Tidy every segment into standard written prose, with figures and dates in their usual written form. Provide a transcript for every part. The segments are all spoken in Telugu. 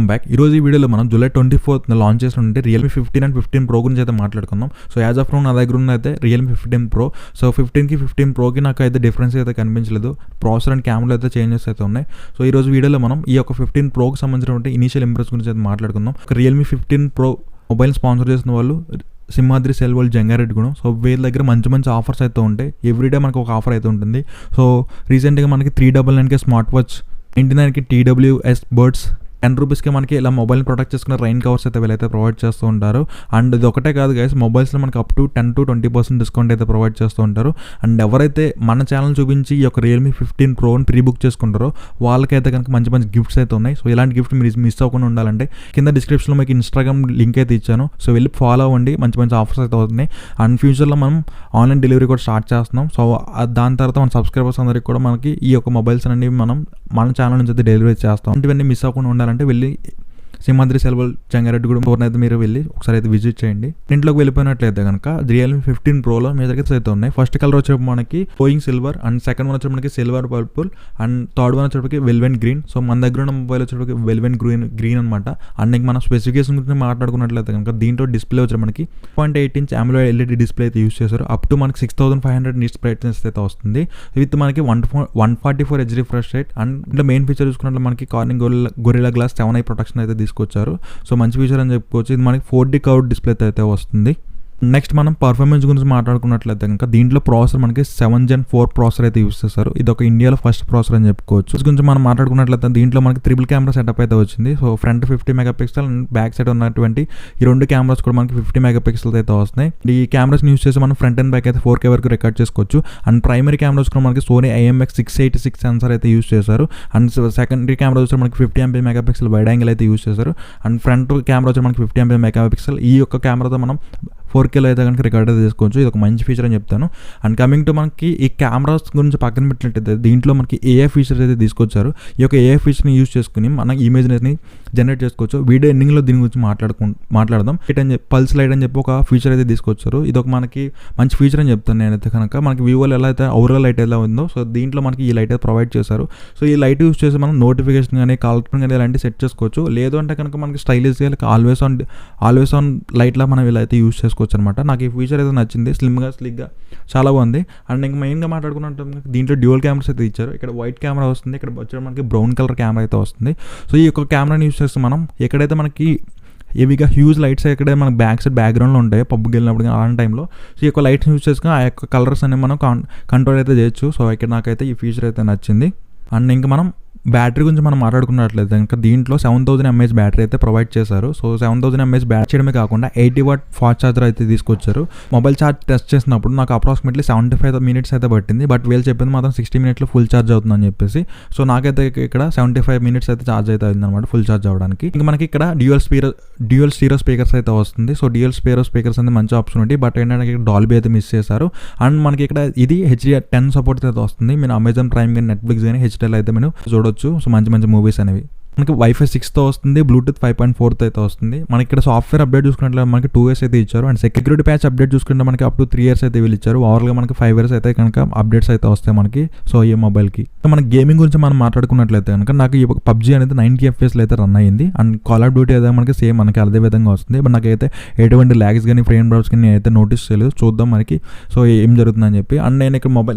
Welcome back. ఈ రోజు ఈ వీడియోలో మనం జూలై 24th లాంచ్ చేసినట్టు రియల్మీ 15 అండ్ 15 Pro గురించి అయితే మాట్లాడుకుందాం. సో యాజ్ ఆఫ్ నౌ నా దగ్గర ఉన్న అయితే రియల్మీ 15 Pro. సో 15కి 15 Proకి నాకు అయితే డిఫరెన్స్ అయితే కనిపించలేదు. ప్రాసెసర్ అండ్ కెమెరాలో అయితే చేంజెస్ అయితే ఉన్నాయి. సో ఈ రోజు వీడియోలో మనం ఈ యొక్క 15 Proకి సంబంధించినటువంటి ఇనిషియల్ ఇంప్రెస్ గురించి అయితే మాట్లాడుకుందాం. రియల్మీ 15 Pro మొబైల్ స్పాన్సర్ చేసిన వాళ్ళు సింహాద్రి సెల్ వాళ్ళు జంగారెడ్డిగూడెం. సో వీళ్ళ దగ్గర మంచి మంచి ఆఫర్స్ అయితే ఉంటాయి. ఎవ్రీడే మనకు ఒక ఆఫర్ అయితే ఉంటుంది. సో రీసెంట్గా మనకి 399కి స్మార్ట్ వాచ్, 99కి TWS బర్డ్స్, 10 రూపీస్కి మనకి ఇలా మొబైల్ని ప్రొటెక్ట్ చేసుకున్న రైన్ కవర్స్ అయితే వీళ్ళైతే ప్రొవైడ్ చేస్తూ ఉంటారు. అండ్ ఇది ఒకటే కాదు గైస్, మొబైల్స్లో మనకి అప్ టు 10 to 20% డిస్కౌంట్ అయితే ప్రొవైడ్ చేస్తూ ఉంటారు. అండ్ ఎవరైతే మన ఛానల్ చూపించి ఈ యొక్క రియల్మీ 15 Proని ప్రీ బుక్ చేసుకుంటారో వాళ్ళకైతే కనుక మంచి మంచి గిఫ్ట్స్ అయితే ఉన్నాయి. సో ఇలాంటి గిఫ్ట్ మీరు మిస్ అవ్వకుండా ఉండాలంటే కింద డిస్క్రిప్షన్లో మీకు ఇన్స్టాగ్రామ్ లింక్ అయితే ఇచ్చాను. సో వెళ్ళి ఫాలో అవ్వండి, మంచి మంచి ఆఫర్స్ అయితే అవుతున్నాయి. అండ్ ఫ్యూచర్లో మనం ఆన్లైన్ డెలివరీ కూడా స్టార్ట్ చేస్తున్నాం. సో దాని తర్వాత మన సబ్స్క్రైబర్స్ అందరికీ కూడా మనకి ఈ యొక్క మొబైల్స్ అనేవి మన ఛానల్ నుంచి అయితే డెలివరీ చేస్తాం. ఇవన్నీ మిస్ అవ్వకుండా ఉండాలంటే వెళ్ళి సింహాద్రి సెల్ వాళ్ళు జంగారెడ్డిగూడెం స్టోర్ని అయితే మీరు వెళ్ళి ఒకసారి అయితే విజిట్ చేయండి. ఇంట్లోకి వెళ్ళిపోయినట్లయితే కనుక రియల్మీ 15 Proలో మీ దగ్గర అయితే ఉన్నాయి. ఫస్ట్ కలర్ వచ్చేప్పుడు మనకి going silver, and second one వచ్చేప్పుడు మనకి silver purple, and third one వచ్చేప్పటికి వెల్వెన్ గ్రీన్. సో మన దగ్గర ఉన్న మొబైల్ వచ్చేప్పటికి వెల్వెన్ గ్రీన్ అనమాట. అండ్ ఇంక మనం స్పెసిఫికేషన్ గురించి మాట్లాడుకున్నట్లయితే కనుక దీంట్లో డిస్ప్లే వచ్చి మనకి 0.8 inch AMOLED LED డిస్ప్లే అయితే యూస్ చేశారు. అప్ టు మనకి 6500 nits బ్రైట్నెస్ అయితే వస్తుంది. విత్ మనకి 144 Hz రిఫ్రెష్ రేట్. అండ్ ఇంట్లో మెయిన్ ఫీచర్ చూసుకున్నట్లు మనకి Corning gorilla glass 7i protection అయితే తీసుకొచ్చారు. సో మంచి ఫీచర్ అని చెప్పుకోవచ్చు. ఇది మనకి 4D కర్వ్డ్ డిస్ప్లే అయితే వస్తుంది. నెక్స్ట్ మనం పర్ఫార్మెన్స్ గురించి మాట్లాడుకున్నట్లయితే కనుక దీంట్లో ప్రాసెసర్ మనకి 7 Gen 4 ప్రాసెసర్ అయితే యూస్ చేస్తారు. ఇది ఒక ఇండియాలో ఫస్ట్ ప్రాసెసర్ అని చెప్పుకోవచ్చు. గురించి మనం మాట్లాడుకున్నట్లయితే దీంట్లో మనకి ట్రిపుల్ కెమెరా సెటప్ అయితే వచ్చింది. So front 50 megapixel and back side ఉన్నటువంటి ఈ రెండు కెమెరాస్ కూడా మనకి 50 మెగాపిక్సెల్ అయితే వస్తున్నాయి. ఈ కెమెరాస్ యూస్ చేసి మనం ఫ్రంట్ అండ్ బ్యాక్ అయితే 4K వరకు రికార్డ్ చేసుకోవచ్చు. అండ్ ప్రైమరీ కెమెరాస్ కూడా మనకి సోనీ IMX686 సెన్సార్ అయితే యూస్ చేశారు. అండ్ సెకండరీ కెమెరా వచ్చి మనకి 50 MP మెగాపిక్సెల్ వైడ్ యాంగిల్ అయితే యూస్ చేశారు. అండ్ ఫ్రంట్ కెమెరా వచ్చి మనకి 50 MP మెగాపిక్సెల్. ఈ యొక్క కెమెరాతో మనం 4Kలో అయితే కనుక రికార్డ్ అయితే చేసుకోవచ్చు. ఇది ఒక మంచి ఫీచర్ అని చెప్తాను. అండ్ కమింగ్ టు మనకి ఈ కెమెరాస్ గురించి పక్కన పెట్టినట్టయితే దీంట్లో మనకి AI ఫీచర్స్ అయితే తీసుకొచ్చారు. ఈ యొక్క AI ఫీచర్ని యూస్ చేసుకుని మనం ఇమేజ్ని జనరేట్ చేసుకోవచ్చు. వీడియో ఎండింగ్లో దీని గురించి మాట్లాడదాం. పల్స్ లైట్ అని చెప్పి ఒక ఫీచర్ అయితే తీసుకొచ్చారు. ఇది ఒక మనకి మంచి ఫీచర్ అని చెప్తాను నేనైతే కనుక. మనకి వివోలో ఎలా అయితే ఔరా లైట్ ఎలా ఉందో సో దీంట్లో మనకి ఈ లైట్ అయితే ప్రొవైడ్ చేశారు. సో ఈ లైట్ యూస్ చేసి మనం నోటిఫికేషన్ కానీ కాల్ కానీ ఇలాంటివి సెట్ చేసుకోవచ్చు. లేదు అంటే కనుక మనకి స్టైలిష్గా ఆల్వేస్ ఆన్ లైట్లా మనం ఇలా అయితే యూస్ చేసుకోవచ్చు అనమాట. నాకు ఈ ఫీచర్ అయితే నచ్చింది. స్లిగ్గా చాలా బాగుంది. అండ్ ఇంకా మెయిన్గా మాట్లాడుకున్నట్టు దీంట్లో డ్యూయల్ కెమెరాస్ అయితే ఇచ్చారు. ఇక్కడ వైట్ కెమెరా వస్తుంది, ఇక్కడ వచ్చే మనకి బ్రౌన్ కలర్ కెమెరా అయితే వస్తుంది. సో ఈ యొక్క కెమెరాని యూస్ చేస్తే మనం ఎక్కడైతే మనకి హెవీగా హ్యూజ్ లైట్స్ ఎక్కడైతే మనకి బ్యాక్గ్రౌండ్లో ఉంటాయి పబ్కి వెళ్ళినప్పుడు అలాంటి టైంలో సో ఈ యొక్క లైట్స్ యూస్ చేసుకుని ఆ యొక్క కలర్స్ అనేవి మనం కంట్రోల్ అయితే చేయొచ్చు. సో ఇక్కడ నాకైతే ఈ ఫీచర్ అయితే నచ్చింది. అండ్ ఇంకా మనం బ్యాటరీ గురించి మనం మాట్లాడుకున్నట్లయితే ఇంకా దీంట్లో 7000 mAh బ్యాటరీ అయితే ప్రొవైడ్ చేశారు. సో 7000 mAh బ్యాటరీ చేయడమే కాకుండా 80 watt ఫాస్ట్ ఛార్జర్ అయితే తీసుకొచ్చారు. మొబైల్ ఛార్జ్ టెస్ట్ చేసినప్పుడు నాకు అప్రాక్సిమేట్లీ 75 minutes అయితే పట్టింది. బట్ వీళ్ళు చెప్పింది మాత్రం 60 minutesలో ఫుల్ ఛార్జ్ అవుతుందని చెప్పేసి. సో నాకైతే ఇక్కడ 75 minutes అయితే ఛార్జ్ అయితే అయిందనమాట ఫుల్ ఛార్జ్ అవ్వడానికి. ఇంకా మనకి ఇక్కడ డ్యూయల్ స్టీరియో స్పీకర్స్ అయితే వస్తుంది. సో డ్యూయల్ స్పీకర్స్ అనేది మంచి ఆప్షన్ ఉంది. బట్ ఏంటంటే ఇక్కడ డాల్బీ అయితే మిస్ చేశారు. అండ్ మనకి ఇక్కడ ఇది HDR10 సపోర్ట్ అయితే వస్తుంది. మీరు అమెజాన్ ప్రైమ్ కానీ నెట్ఫ్లిక్స్ కానీ HDR అయితే మనం చూడొచ్చు. సో మంచి మూవీస్ అనేవి మనకి Wi-Fi 6తో వస్తుంది, బ్లూటూత్ 5.4తో అయితే వస్తుంది. మనకి ఇక్కడ సాఫ్ట్వేర్ అప్డేట్ చూసుకున్నట్లయితే మనకి 2 years అయితే ఇచ్చారు. అండ్ సెక్యూరిటీ ప్యాచ్ అప్డేట్ చూసుకుంటే మనకి అప్ టు 3 years అయితే వీళ్ళు ఇచ్చారు. ఓవర్గా మనకి 5 years అయితే కనుక అప్డేట్స్ అయితే వస్తాయి మనకి. సో ఈ మొబైల్కి మనకి గేమింగ్ గురించి మనం మాట్లాడుకున్నట్లయితే కనుక నాకు ఈ PUBG అనేది 90 FPS అయితే రన్ అయ్యింది. అండ్ కాల్ ఆఫ్ డ్యూటీ అయితే మనకి సేమ్ మనకి అదే విధంగా వస్తుంది. బట్ నాకైతే ఎటువంటి ల్యాగ్స్ కానీ ఫ్రేమ్ డ్రాప్స్ కానీ అయితే నోటీస్ చేయలేదు. చూద్దాం మనకి సో ఏం జరుగుతుందని చెప్పి. అండ్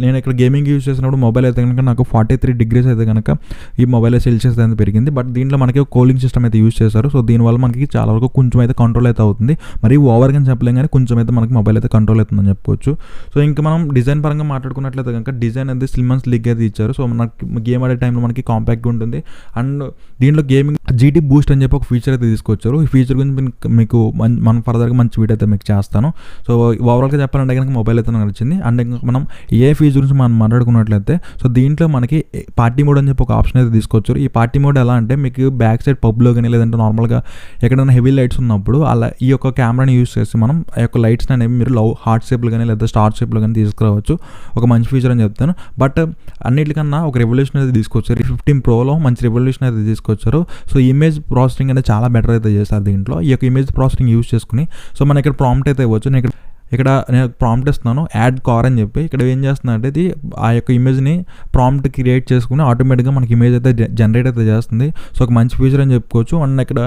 నేను ఇక్కడ గేమింగ్ యూస్ చేసినప్పుడు మొబైల్ అయితే కనుక నాకు 43 degrees అయితే కనుక ఈ మొబైల్ సెల్సియస్ అయితే పెరిగింది. బట్ దీంట్లో మనకి కూలింగ్ సిస్టమ్ అయితే యూస్ చేశారు. సో దీనివల్ల మనకి చాలా వరకు కొంచెం అయితే కంట్రోల్ అయితే అవుతుంది. మరి ఓవర్గా చెప్పలేం కానీ కొంచెం అయితే మనకి మొబైల్ అయితే కంట్రోల్ అవుతుందని చెప్పుకోవచ్చు. సో ఇంకా మనం డిజైన్ పరంగా మాట్లాడుకున్నట్లయితే కనుక డిజైన్ అనేది స్లిమ్ అండ్ స్లిక్ అయితే ఇచ్చారు. సో మనకి గేమ్ ఆడే టైంలో మనకి కాంపాక్ట్గా ఉంటుంది. అండ్ దీంట్లో గేమింగ్ GT బూస్ట్ అని చెప్పి ఒక ఫీచర్ అయితే తీసుకొచ్చారు. ఈ ఫీచర్ గురించి మీకు మనం ఫర్దర్గా మంచి వీడియో అయితే మీకు చేస్తాను. సో ఓవరాల్గా చెప్పాలంటే కనుక మొబైల్ అయితే నాకు నచ్చింది. అండ్ ఇంకా మనం ఫీచర్ గురించి మనం మాట్లాడుకున్నట్లయితే సో దీంట్లో మనకి పార్టీ మోడ్ అని చెప్పి ఒక ఆప్షన్ అయితే తీసుకొచ్చారు. ఈ పార్టీ మోడ్ ఎలా అంటే మీకు బ్యాక్ సైడ్ పబ్లో కానీ లేదంటే నార్మల్గా ఎక్కడైనా హెవీ లైట్స్ ఉన్నప్పుడు అలా ఈ యొక్క కెమెరాని యూస్ చేసి మనం ఆ యొక్క లైట్స్ని అనేవి మీరు హార్ట్ షేప్లో కానీ లేదా స్టార్ షేప్లో కానీ తీసుకురావచ్చు. ఒక మంచి ఫీచర్ అని చెప్తాను. బట్ అన్నిటికన్నా ఒక రెవల్యూషన్ అయితే తీసుకొచ్చారు. 15 Proలో మంచి రెవల్యూషన్ అయితే తీసుకొచ్చారు. సో ఇమేజ్ ప్రాసెసింగ్ అనేది చాలా బెటర్ అయితే చేస్తారు దీంట్లో. ఈ యొక్క ఇమేజ్ ప్రాసెసింగ్ యూస్ చేసుకుని సో మన ఇక్కడ ప్రాంప్ట్ అయితే ఇవ్వచ్చు. నేను ఇక్కడ ఇక్కడ నేను ప్రాంప్ట్ ఇస్తున్నాను యాడ్ కార్ అని చెప్పి. ఇక్కడ ఏం చేస్తున్నా అంటే ఇది ఆ యొక్క ఇమేజ్ని ప్రాంప్ట్ క్రియేట్ చేసుకుని ఆటోమేటిక్గా మనకి ఇమేజ్ అయితే జనరేట్ అయితే చేస్తుంది. సో ఒక మంచి ఫీచర్ అని చెప్పుకోవచ్చు. అండ్ ఇక్కడ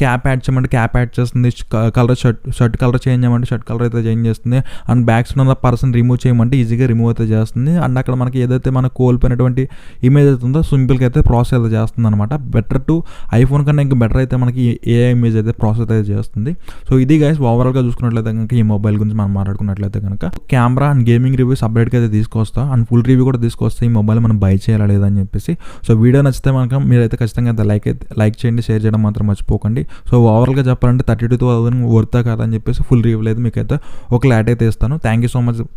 క్యాప్ యాడ్ చేయమంటే క్యాప్ యాడ్ చేస్తుంది, కలర్ షర్ట్ కలర్ చేంజ్ చేయమంటే షర్ట్ కలర్ అయితే చేంజ్ చేస్తుంది, అండ్ బ్యాక్ సైడ్ ఉన్న పర్సన్ రిమూవ్ చేయమంటే ఈజీగా రిమూవ్ అయితే చేస్తుంది. అండ్ అక్కడ మనకి ఏదైతే మనకు కోల్పోయినటువంటి ఇమేజ్ అయితే ఉందో సింపుల్గా అయితే ప్రాసెస్ అయితే చేస్తుంది అనమాట. బెటర్ టు ఐఫోన్ కన్నా ఇంకా బెటర్ అయితే మనకి ఏ ఇమేజ్ అయితే ప్రాసెస్ అయితే చేస్తుంది. సో ఇది గైస్ ఓవరాల్గా చూసుకున్నట్లయితే కనుక ఈ మొబైల్ గురించి మనం మాట్లాడుకున్నట్లయితే కనుక కెమెరా అండ్ గేమింగ్ రివ్యూ సపరేట్గా అయితే తీసుకొస్తా, అండ్ ఫుల్ రివ్యూ కూడా తీసుకొస్తే ఈ మొబైల్ మనం బై చేయాలా లేదని చెప్పేసి. సో వీడియో నచ్చితే మనకు మీరైతే ఖచ్చితంగా అయితే లైక్ చేయండి, షేర్ చేయడం మాత్రం మర్చిపోకండి. సో ఓవరాల్గా చెప్పాలంటే 32,000 వర్తా కాదని చెప్పేసి ఫుల్ రివ్యూ లేదు మీకైతే ఒక క్లారిటీ అయితే ఇస్తాను. Thank you so much.